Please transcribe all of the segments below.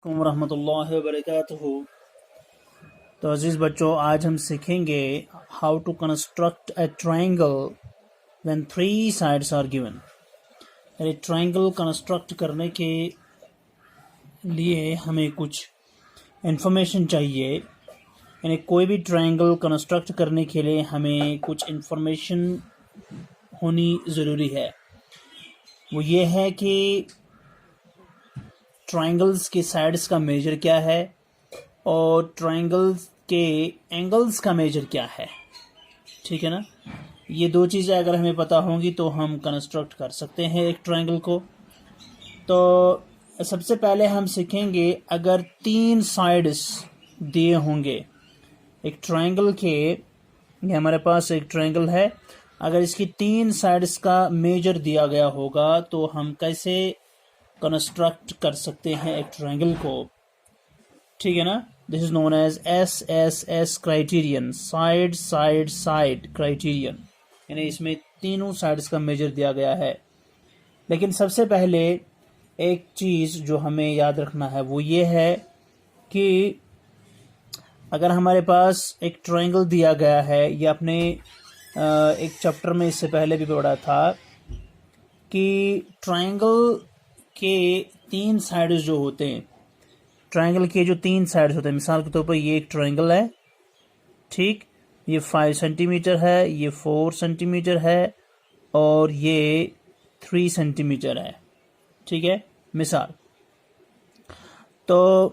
रहमतुल्लाहि व बरकातुहू। तो अजीज़ बच्चों, आज हम सीखेंगे how to construct a triangle when 3 sides are given. यानी ट्रायंगल कंस्ट्रक्ट करने के लिए हमें कुछ इंफॉर्मेशन चाहिए। यानी कोई भी ट्रायंगल कंस्ट्रक्ट करने के लिए हमें कुछ इंफॉर्मेशन होनी ज़रूरी है। वो ये है कि ट्रायंगल्स के साइड्स का मेजर क्या है और ट्रायंगल्स के एंगल्स का मेजर क्या है। ठीक है ना। ये दो चीज़ें अगर हमें पता होंगी तो हम कंस्ट्रक्ट कर सकते हैं एक ट्रायंगल को। तो सबसे पहले हम सीखेंगे, अगर 3 साइड्स दिए होंगे एक ट्रायंगल के, ये हमारे पास एक ट्रायंगल है, अगर इसकी 3 साइड्स का मेजर दिया गया होगा तो हम कैसे कंस्ट्रक्ट कर सकते हैं एक ट्रायंगल को। ठीक है ना। This is known as SSS criterion, side side side criterion. यानी इसमें तीनों साइड्स का मेजर दिया गया है। लेकिन सबसे पहले एक चीज़ जो हमें याद रखना है वो ये है कि अगर हमारे पास एक ट्रायंगल दिया गया है, ये अपने एक चैप्टर में इससे पहले भी पढ़ा था कि ट्रायंगल के 3 साइड्स जो होते हैं, ट्रायंगल के जो 3 साइड्स होते हैं, मिसाल के तौर पर ये एक ट्रायंगल है, ठीक, ये 5 सेंटीमीटर है, ये 4 सेंटीमीटर है और ये 3 सेंटीमीटर है। ठीक है, मिसाल। तो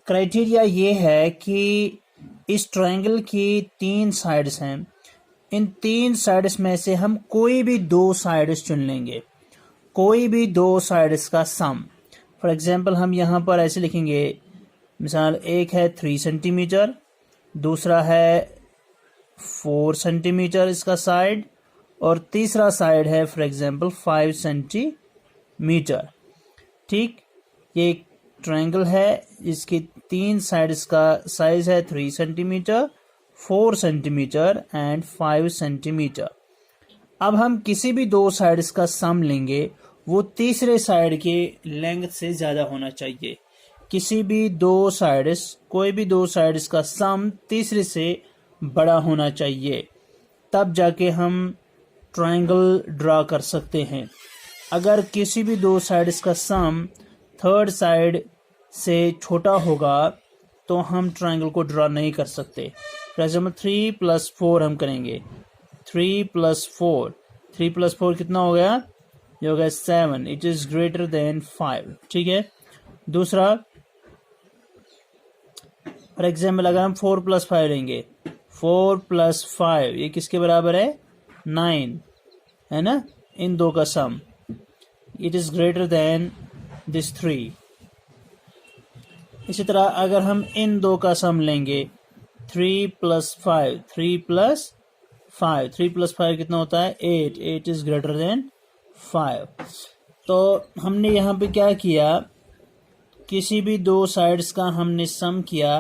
क्राइटेरिया ये है कि इस ट्रायंगल की 3 साइड्स हैं, इन 3 साइड्स में से हम कोई भी 2 साइड्स चुन लेंगे, कोई भी 2 साइड्स का सम। फॉर एग्जाम्पल हम यहाँ पर ऐसे लिखेंगे, मिसाल एक है 3 सेंटीमीटर, दूसरा है 4 सेंटीमीटर इसका साइड, और तीसरा साइड है फॉर एग्जाम्पल 5 सेंटीमीटर। ठीक, ये एक ट्रायंगल है, इसकी 3 साइड्स का साइज है 3 सेंटीमीटर, 4 सेंटीमीटर एंड 5 सेंटीमीटर। अब हम किसी भी 2 साइड्स का सम लेंगे, वो तीसरे साइड के लेंथ से ज़्यादा होना चाहिए। किसी भी 2 साइड्स, कोई भी 2 साइड्स का सम तीसरे से बड़ा होना चाहिए, तब जाके हम ट्रायंगल ड्रा कर सकते हैं। अगर किसी भी 2 साइड्स का सम थर्ड साइड से छोटा होगा तो हम ट्रायंगल को ड्रा नहीं कर सकते। फॉर एग्जाम्पल 3 + 4 हम करेंगे, 3 + 4, 3 + 4 कितना हो गया, ये हो गया 7, इट इज ग्रेटर देन 5। ठीक है। दूसरा, फॉर एग्जाम्पल अगर हम 4 + 5 लेंगे, 4 + 5 ये किसके बराबर है, 9 है ना, इन दो का sum, it is greater than this 3। इसी तरह अगर हम इन दो का सम लेंगे, 3 + 5, 3 + 5, 3 + 5 कितना होता है, 8, 8 इज ग्रेटर देन 5। तो हमने यहाँ पे क्या किया, किसी भी 2 साइड्स का हमने सम किया,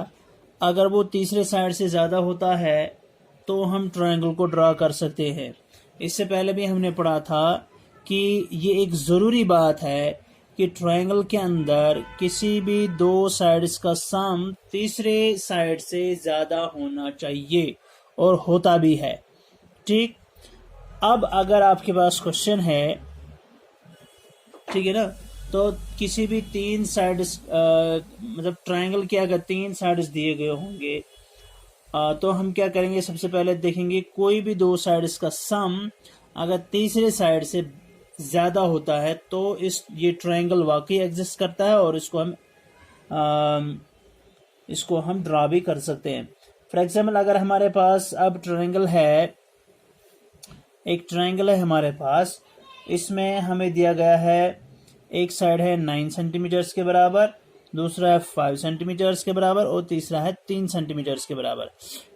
अगर वो तीसरे साइड से ज़्यादा होता है तो हम ट्रायंगल को ड्रा कर सकते हैं। इससे पहले भी हमने पढ़ा था कि ये एक ज़रूरी बात है कि ट्रायंगल के अंदर किसी भी 2 साइड्स का सम तीसरे साइड से ज़्यादा होना चाहिए, और होता भी है। ठीक। अब अगर आपके पास क्वेश्चन है, ठीक है ना, तो किसी भी 3 साइड्स मतलब ट्रायंगल के अगर 3 साइड्स दिए गए होंगे तो हम क्या करेंगे, सबसे पहले देखेंगे कोई भी 2 साइड्स का सम अगर तीसरे साइड से ज़्यादा होता है तो ये ट्रायंगल वाकई एग्जिस्ट करता है और इसको हम ड्रा भी कर सकते हैं। फॉर एग्जाम्पल अगर हमारे पास अब ट्रायंगल है, एक ट्रायंगल है हमारे पास, इसमें हमें दिया गया है, एक साइड है 9 सेंटीमीटर्स के बराबर, दूसरा है 5 सेंटीमीटर्स के बराबर और तीसरा है 3 सेंटीमीटर्स के बराबर।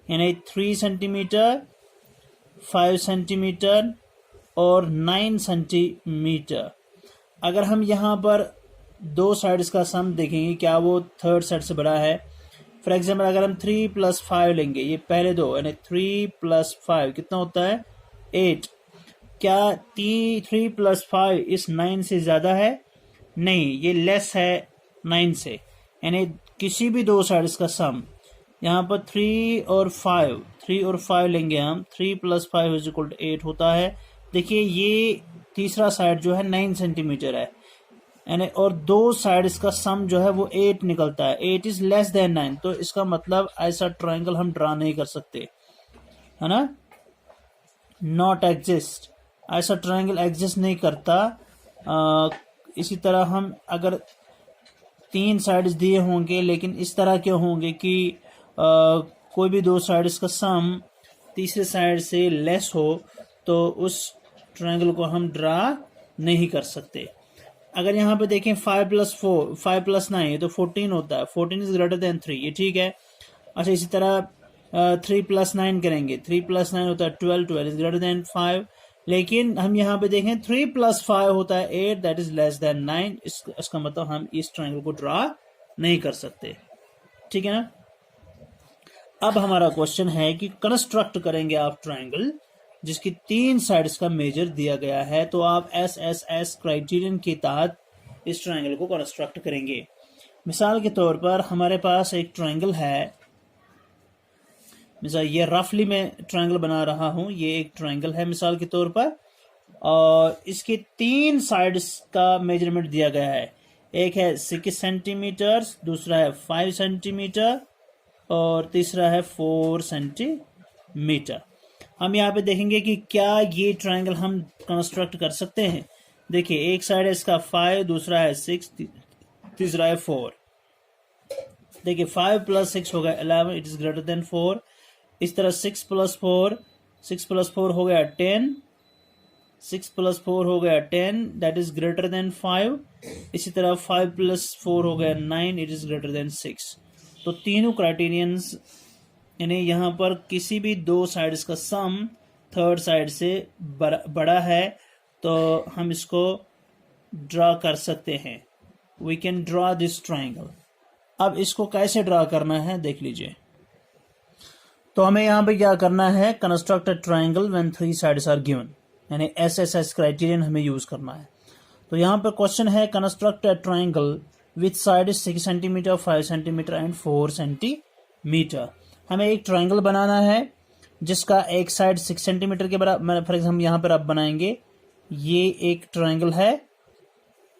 यानी 3 सेंटीमीटर, 5 सेंटीमीटर और 9 सेंटीमीटर। अगर हम यहाँ पर 2 साइड्स का सम देखेंगे, क्या वो थर्ड साइड से बड़ा है। फॉर एग्जाम्पल अगर हम 3 + 5 लेंगे, ये पहले दो, यानी 3 + 5 कितना होता है, 8। क्या 3 + 5 इस 9 से ज़्यादा है, नहीं, ये लेस है 9 से। यानी किसी भी दो साइड्स का सम, यहाँ पर 3 और 5 लेंगे हम, 3 + 5 = 8 होता है। देखिए ये तीसरा साइड जो है 9 सेंटीमीटर है, यानी और दो साइड्स का सम जो है वो 8 निकलता है। 8 इज लेस देन 9, तो इसका मतलब ऐसा ट्रायंगल हम ड्रा नहीं कर सकते, है ना, नॉट एग्जिस्ट, ऐसा ट्रायंगल एग्जिस्ट नहीं करता। इसी तरह हम अगर 3 साइड्स दिए होंगे लेकिन इस तरह के होंगे कि कोई भी दो साइड्स का सम तीसरे साइड से लेस हो, तो उस ट्रायंगल को हम ड्रा नहीं कर सकते। अगर यहाँ पे देखें 5 + 9 ये तो 14 होता है, 14 इज ग्रेटर देन 3, ये ठीक है। अच्छा इसी तरह 3 + 9 करेंगे, 3 + 9 होता है 12, 12 इज ग्रेटर देन 5। लेकिन हम यहाँ पे देखें 3 + 5 होता है 8, दैट इज लेस देन 9। इसका मतलब हम इस ट्रायंगल को ड्रा नहीं कर सकते, ठीक है ना। अब हमारा क्वेश्चन है कि कंस्ट्रक्ट करेंगे आप ट्रायंगल जिसकी 3 साइड्स का मेजर दिया गया है, तो आप SSS क्राइटेरियन के तहत इस ट्रायंगल को कंस्ट्रक्ट करेंगे। मिसाल के तौर पर हमारे पास एक ट्रायंगल है, मिसाल ये रफली मैं ट्रायंगल बना रहा हूं, ये एक ट्रायंगल है मिसाल के तौर पर, और इसके 3 साइड्स का मेजरमेंट दिया गया है। एक है 6 सेंटीमीटर, दूसरा है 5 सेंटीमीटर और तीसरा है 4 सेंटीमीटर। हम यहाँ पे देखेंगे कि क्या ये ट्रायंगल हम कंस्ट्रक्ट कर सकते हैं। देखिए एक साइड है इसका 5, दूसरा है 6, तीसरा है 4। देखिए 5 + 6 हो गया 11, इट इज ग्रेटर देन 4। इस तरह 6 + 4 हो गया 10, 6 + 4 हो गया 10, दैट इज ग्रेटर देन 5। इसी तरह 5 + 4 हो गया 9, इट इज ग्रेटर देन 6। तो तीनों क्राइटेरियंस, यानी यहाँ पर किसी भी दो साइड्स का सम थर्ड साइड से बड़ा है तो हम इसको ड्रा कर सकते हैं। We can draw this triangle. अब इसको कैसे ड्रा करना है देख लीजिए। तो हमें यहाँ पे क्या करना है, construct a triangle when 3 sides are given, यानी SSS क्राइटेरियन हमें यूज करना है। तो यहाँ पर क्वेश्चन है construct a triangle with side 6 centimetre, 5 centimetre and 4 centimetre. हमें एक ट्रायंगल बनाना है जिसका एक साइड 6 सेंटीमीटर के बराबर, फॉर एग्जाम्पल यहाँ पर आप बनाएंगे, ये एक ट्रायंगल है,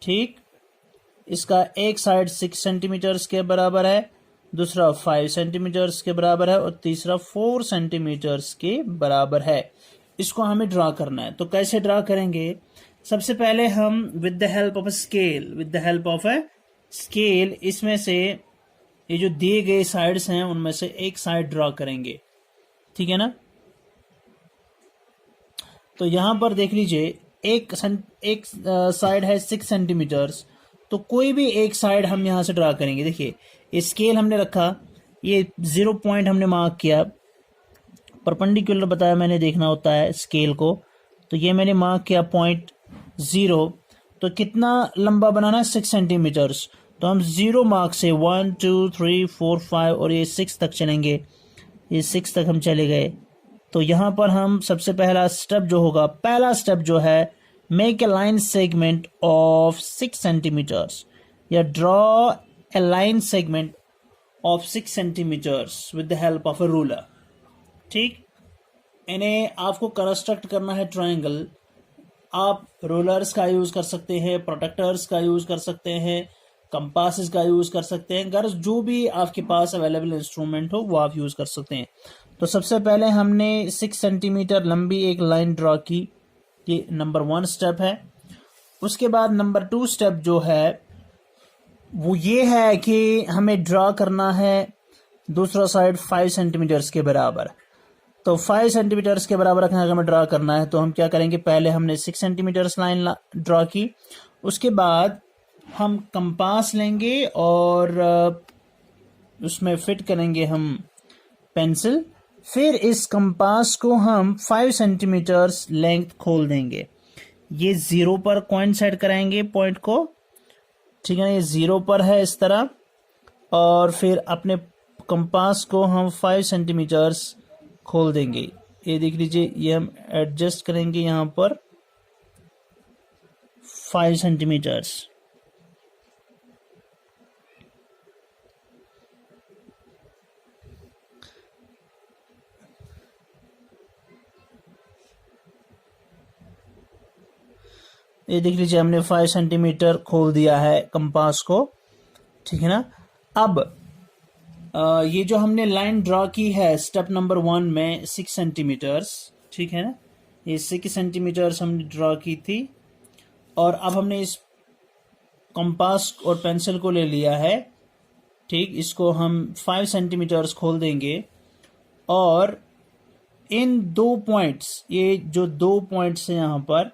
ठीक, इसका एक साइड 6 सेंटीमीटर के बराबर है, दूसरा 5 सेंटीमीटर के बराबर है और तीसरा 4 सेंटीमीटर के बराबर है। इसको हमें ड्रा करना है। तो कैसे ड्रा करेंगे, सबसे पहले हम with the help of a scale इसमें से ये जो दिए गए साइड्स हैं उनमें से एक साइड ड्रा करेंगे, ठीक है ना। तो यहां पर देख लीजिए एक साइड है 6 सेंटीमीटर, तो कोई भी एक साइड हम यहां से ड्रा करेंगे। देखिए ये स्केल हमने रखा, ये 0 पॉइंट हमने मार्क किया, परपेंडिकुलर बताया मैंने देखना होता है स्केल को, तो ये मैंने मार्क किया पॉइंट 0। तो कितना लंबा बनाना है, 6 सेंटीमीटर। तो हम 0 मार्क से 1 2 3 4 5 और ये 6 तक चलेंगे, ये 6 तक हम चले गए। तो यहाँ पर हम सबसे पहला स्टेप जो होगा, पहला स्टेप जो है, make a line segment of 6 centimetres, या draw a line segment of 6 centimetres with the help of a ruler. ठीक, इन्हें आपको कंस्ट्रक्ट करना है ट्रायंगल। आप रोलर्स का यूज कर सकते हैं, प्रोटेक्टर्स का यूज कर सकते हैं, कंपासेस का यूज कर सकते हैं, गर्ज जो भी आपके पास अवेलेबल इंस्ट्रूमेंट हो वो आप यूज कर सकते हैं। तो सबसे पहले हमने 6 सेंटीमीटर लंबी एक लाइन ड्रॉ की, ये नंबर 1 स्टेप है। उसके बाद नंबर 2 स्टेप जो है वो ये है कि हमें ड्रॉ करना है दूसरा साइड 5 सेंटीमीटर्स के बराबर। तो 5 सेंटीमीटर्स के बराबर रखना है, हमें ड्रॉ करना है। तो हम क्या करेंगे, पहले हमने 6 सेंटीमीटर्स लाइन ड्रॉ की, उसके बाद हम कंपास लेंगे और उसमें फिट करेंगे हम पेंसिल, फिर इस कंपास को हम 5 सेंटीमीटर्स लेंथ खोल देंगे। ये 0 पर कोइंसाइड कराएंगे पॉइंट को, ठीक है ना, ये 0 पर है इस तरह, और फिर अपने कंपास को हम 5 सेंटीमीटर्स खोल देंगे। ये देख लीजिए, ये हम एडजस्ट करेंगे यहाँ पर 5 सेंटीमीटर्स। ये देख लीजिए हमने 5 सेंटीमीटर खोल दिया है कंपास को, ठीक है ना। अब ये जो हमने लाइन ड्रॉ की है स्टेप नंबर 1 में 6 सेंटीमीटर्स, ठीक है ना, ये 6 सेंटीमीटर्स हमने ड्रॉ की थी। और अब हमने इस कंपास और पेंसिल को ले लिया है, ठीक, इसको हम 5 सेंटीमीटर्स खोल देंगे और इन 2 पॉइंट्स, ये जो 2 पॉइंट्स हैं यहाँ पर,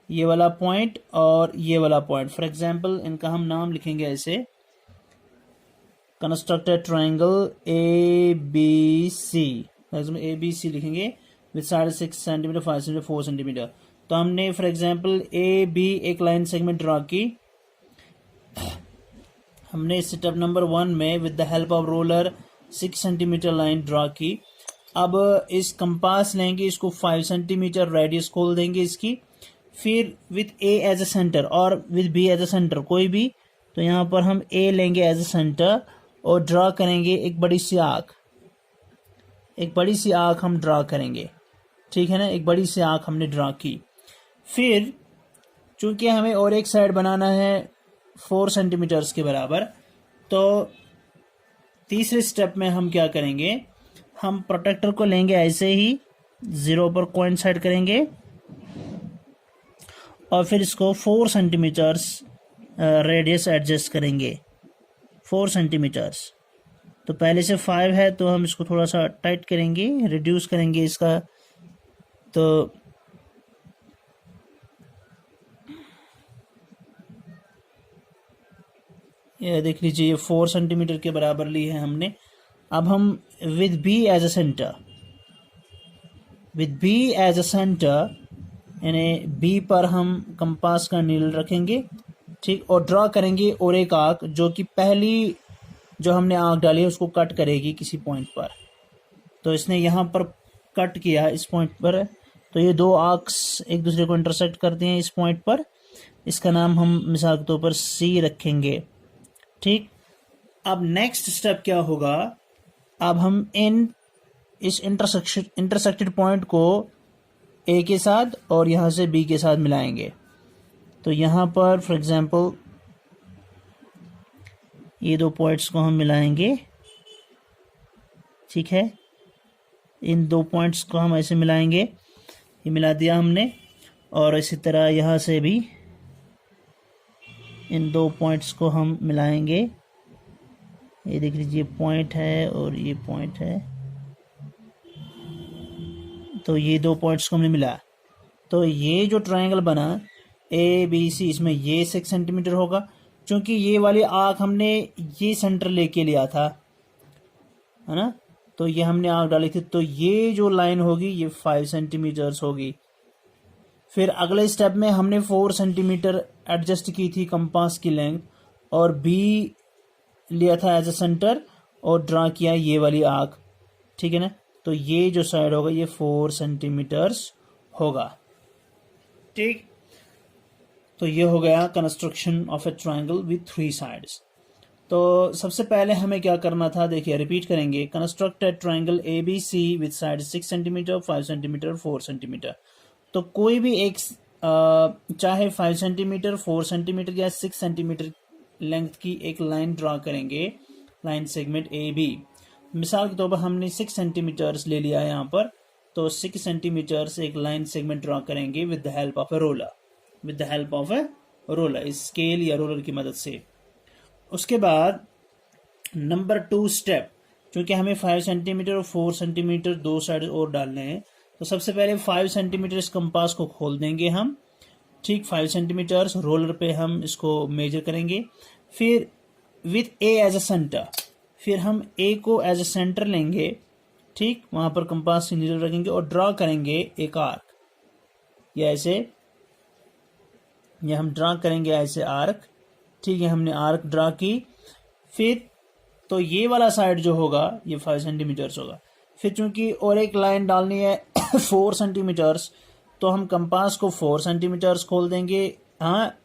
ये वाला पॉइंट और ये वाला पॉइंट, फॉर एग्जांपल इनका हम नाम लिखेंगे ऐसे, constructed triangle A B C, for example A B C लिखेंगे with side 6 centimetre, 5 centimetre, 4 centimetre. तो हमने फॉर एग्जांपल ए बी एक लाइन सेगमेंट ड्रॉ की। हमने स्टेप नंबर 1 में with the help of ruler 6 centimetre line draw की। अब इस कंपास लेंगे, इसको 5 सेंटीमीटर रेडियस खोल देंगे इसकी, फिर with A as a centre और with B as a centre, कोई भी, तो यहाँ पर हम ए लेंगे एज ए सेंटर और ड्रॉ करेंगे एक बड़ी सी आर्क, एक बड़ी सी आर्क हम ड्रॉ करेंगे, ठीक है ना। एक बड़ी सी आर्क हमने ड्रॉ की। फिर चूंकि हमें और एक साइड बनाना है 4 सेंटीमीटर्स के बराबर, तो तीसरे स्टेप में हम क्या करेंगे, हम प्रोटेक्टर को लेंगे ऐसे ही 0 पर कोइंसाइड करेंगे और फिर इसको 4 सेंटीमीटर्स रेडियस एडजस्ट करेंगे, 4 सेंटीमीटर्स। तो पहले से 5 है तो हम इसको थोड़ा सा टाइट करेंगे, रिड्यूस करेंगे इसका। तो ये देख लीजिए, ये 4 सेंटीमीटर के बराबर ली है हमने। अब हम with B as a centre, with B as a centre, यानी बी पर हम कंपास का नीडल रखेंगे, ठीक, और ड्रॉ करेंगे और एक आर्क जो कि पहली जो हमने आर्क डाली है उसको कट करेगी किसी पॉइंट पर। तो इसने यहाँ पर कट किया इस पॉइंट पर, तो ये 2 आर्क्स एक दूसरे को इंटरसेक्ट करते हैं इस पॉइंट पर। इसका नाम हम मिसाल के तौर पर सी रखेंगे, ठीक। अब नेक्स्ट स्टेप क्या होगा, अब हम इस इंटरसेक्टेड पॉइंट को ए के साथ और यहाँ से बी के साथ मिलाएंगे। तो यहाँ पर फॉर एग्जांपल ये 2 पॉइंट्स को हम मिलाएंगे, ठीक है। इन 2 पॉइंट्स को हम ऐसे मिलाएंगे, ये मिला दिया हमने। और इसी तरह यहाँ से भी इन 2 पॉइंट्स को हम मिलाएंगे। ये देख लीजिए पॉइंट है और ये पॉइंट है, तो ये 2 पॉइंट्स को हमने मिला। तो ये जो ट्रायंगल बना ए बी सी, इसमें ये 6 सेंटीमीटर होगा, क्योंकि ये वाली आर्क हमने ये सेंटर लेके लिया था, है ना। तो ये हमने आर्क डाली थी, तो ये जो लाइन होगी ये 5 सेंटीमीटर्स होगी। फिर अगले स्टेप में हमने 4 सेंटीमीटर एडजस्ट की थी कंपास की लेंथ, और बी लिया था एज अ सेंटर और ड्रा किया ये वाली आर्क, ठीक है ना। तो ये जो साइड होगा ये 4 सेंटीमीटर्स होगा, ठीक। तो ये हो गया construction of A triangle with 3 sides. तो सबसे पहले हमें क्या करना था, देखिए रिपीट करेंगे, construct a triangle A B C with side 6 centimetre, 5 centimetre, 4 centimetre. तो कोई भी एक चाहे 5 सेंटीमीटर, 4 सेंटीमीटर या 6 सेंटीमीटर लेंथ की एक लाइन ड्रा करेंगे, लाइन सेगमेंट ए बी। मिसाल के तौर पर हमने 6 सेंटीमीटर्स ले लिया है यहाँ पर, तो 6 सेंटीमीटर्स एक लाइन सेगमेंट ड्रा करेंगे with the help of a roller, with the help of a roller, इस स्केल या रोलर की मदद से। उसके बाद नंबर 2 स्टेप, क्योंकि हमें 5 सेंटीमीटर और 4 सेंटीमीटर 2 साइड और डालने हैं, तो सबसे पहले 5 सेंटीमीटर इस कंपास को खोल देंगे हम, ठीक। 5 सेंटीमीटर्स रोलर पे हम इसको मेजर करेंगे। फिर with A as a centre, फिर हम ए को एज अ सेंटर लेंगे, ठीक, वहां पर कंपास की नीडल रखेंगे और ड्रॉ करेंगे एक आर्क, या ऐसे, या हम ड्रॉ करेंगे ऐसे आर्क, ठीक है। हमने आर्क ड्रा की। फिर तो ये वाला साइड जो होगा ये 5 सेंटीमीटर्स होगा। फिर चूंकि और एक लाइन डालनी है 4 सेंटीमीटर्स, तो हम कंपास को 4 सेंटीमीटर्स खोल देंगे, हाँ,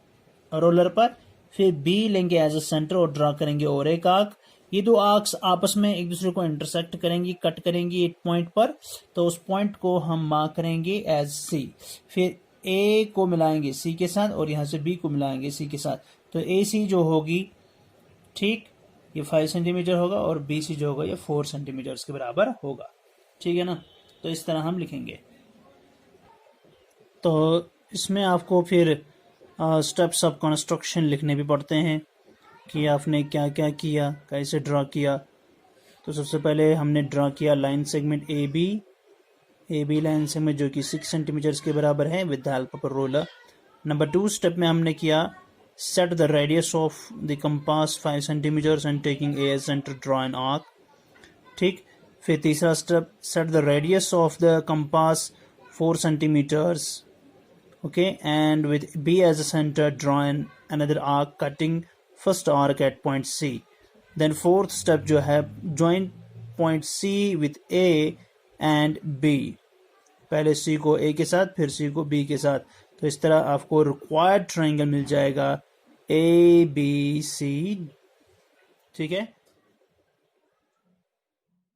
रोलर पर। फिर बी लेंगे एज अ सेंटर और ड्रा करेंगे और एक आर्क। ये 2 आर्क्स आपस में एक दूसरे को इंटरसेक्ट करेंगी, कट करेंगी एक पॉइंट पर, तो उस पॉइंट को हम मार्क करेंगे एज सी। फिर ए को मिलाएंगे सी के साथ और यहाँ से बी को मिलाएंगे सी के साथ, तो ए सी जो होगी, ठीक, ये 5 सेंटीमीटर होगा और बी सी जो होगा ये 4 सेंटीमीटर के बराबर होगा। ठीक है ना, तो इस तरह हम लिखेंगे। तो इसमें आपको फिर स्टेप्स ऑफ कंस्ट्रक्शन लिखने भी पड़ते हैं कि आपने क्या क्या किया, कैसे ड्रा किया। तो सबसे पहले हमने ड्रा किया line segment A B line segment जो कि 6 सेंटीमीटर के बराबर है with the help of a ruler. Number 2 step में हमने किया set the radius of the compass 5 centimetre and taking A as centre draw an arc. ठीक, फिर तीसरा step set the radius of the compass 4 centimetres, okay, and with B as a center draw another arc cutting first arc at point C. Then fourth step जो है join point C with A and B, पहले C को A के साथ फिर C को B के साथ। तो इस तरह आपको required triangle मिल जाएगा ABC। ठीक है।